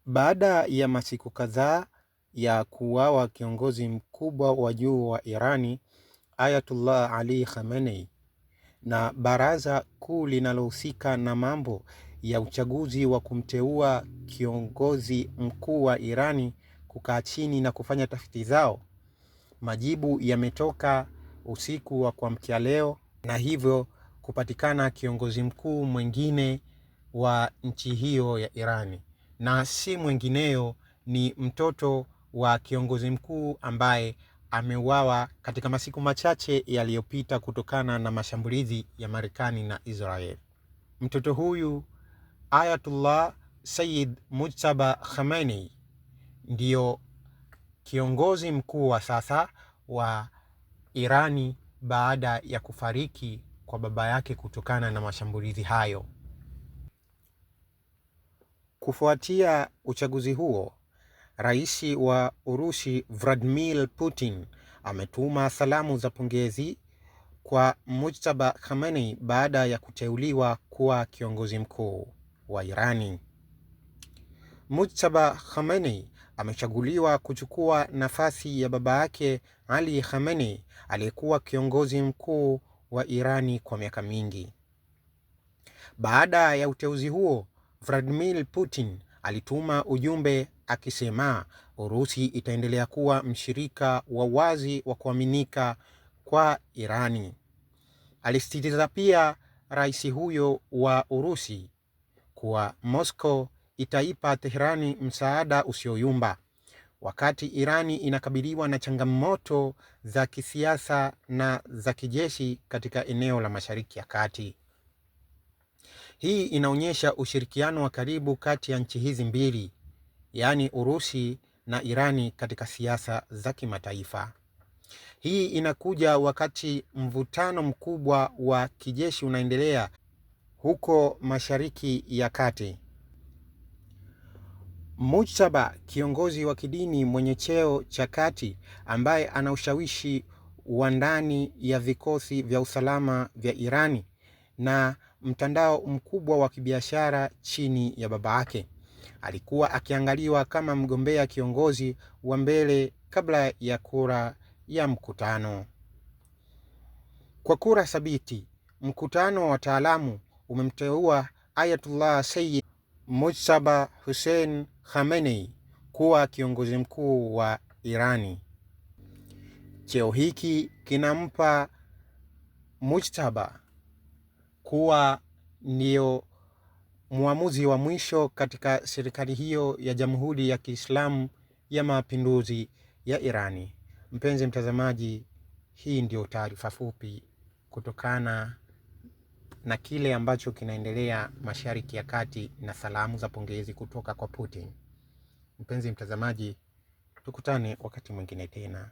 Baada ya masiku kadhaa ya kuuawa kiongozi mkubwa wa juu wa Irani, Ayatullah Ali Khamenei, na baraza kuu linalohusika na mambo ya uchaguzi wa kumteua kiongozi mkuu wa Irani kukaa chini na kufanya tafiti zao, majibu yametoka usiku wa kuamkia leo, na hivyo kupatikana kiongozi mkuu mwingine wa nchi hiyo ya Irani, na si mwingineyo ni mtoto wa kiongozi mkuu ambaye ameuawa katika masiku machache yaliyopita kutokana na mashambulizi ya Marekani na Israel. Mtoto huyu Ayatullah Sayyid Mujtaba Khamenei ndiyo kiongozi mkuu wa sasa wa Irani baada ya kufariki kwa baba yake kutokana na mashambulizi hayo. Kufuatia uchaguzi huo, Rais wa Urusi Vladimir Putin ametuma salamu za pongezi kwa Mujtaba Khamenei baada ya kuteuliwa kuwa kiongozi mkuu wa Irani. Mujtaba Khamenei amechaguliwa kuchukua nafasi ya baba yake Ali Khamenei aliyekuwa kiongozi mkuu wa Irani kwa miaka mingi. Baada ya uteuzi huo, Vladimir Putin alituma ujumbe akisema Urusi itaendelea kuwa mshirika wa wazi wa kuaminika kwa Irani. Alisisitiza pia rais huyo wa Urusi kuwa Moscow itaipa Teherani msaada usioyumba wakati Irani inakabiliwa na changamoto za kisiasa na za kijeshi katika eneo la Mashariki ya Kati. Hii inaonyesha ushirikiano wa karibu kati ya nchi hizi mbili, yaani Urusi na Irani katika siasa za kimataifa. Hii inakuja wakati mvutano mkubwa wa kijeshi unaendelea huko Mashariki ya Kati. Mujtaba, kiongozi wa kidini mwenye cheo cha kati ambaye ana ushawishi wa ndani ya vikosi vya usalama vya Irani na mtandao mkubwa wa kibiashara chini ya baba yake, alikuwa akiangaliwa kama mgombea kiongozi wa mbele kabla ya kura ya mkutano. Kwa kura thabiti, mkutano wa wataalamu umemteua Ayatullah Sayyid Mujtaba Hussein Khamenei kuwa kiongozi mkuu wa Irani. Cheo hiki kinampa Mujtaba kuwa ndio muamuzi wa mwisho katika serikali hiyo ya Jamhuri ya Kiislamu ya Mapinduzi ya Irani. Mpenzi mtazamaji, hii ndio taarifa fupi kutokana na kile ambacho kinaendelea Mashariki ya Kati na salamu za pongezi kutoka kwa Putin. Mpenzi mtazamaji, tukutane wakati mwingine tena.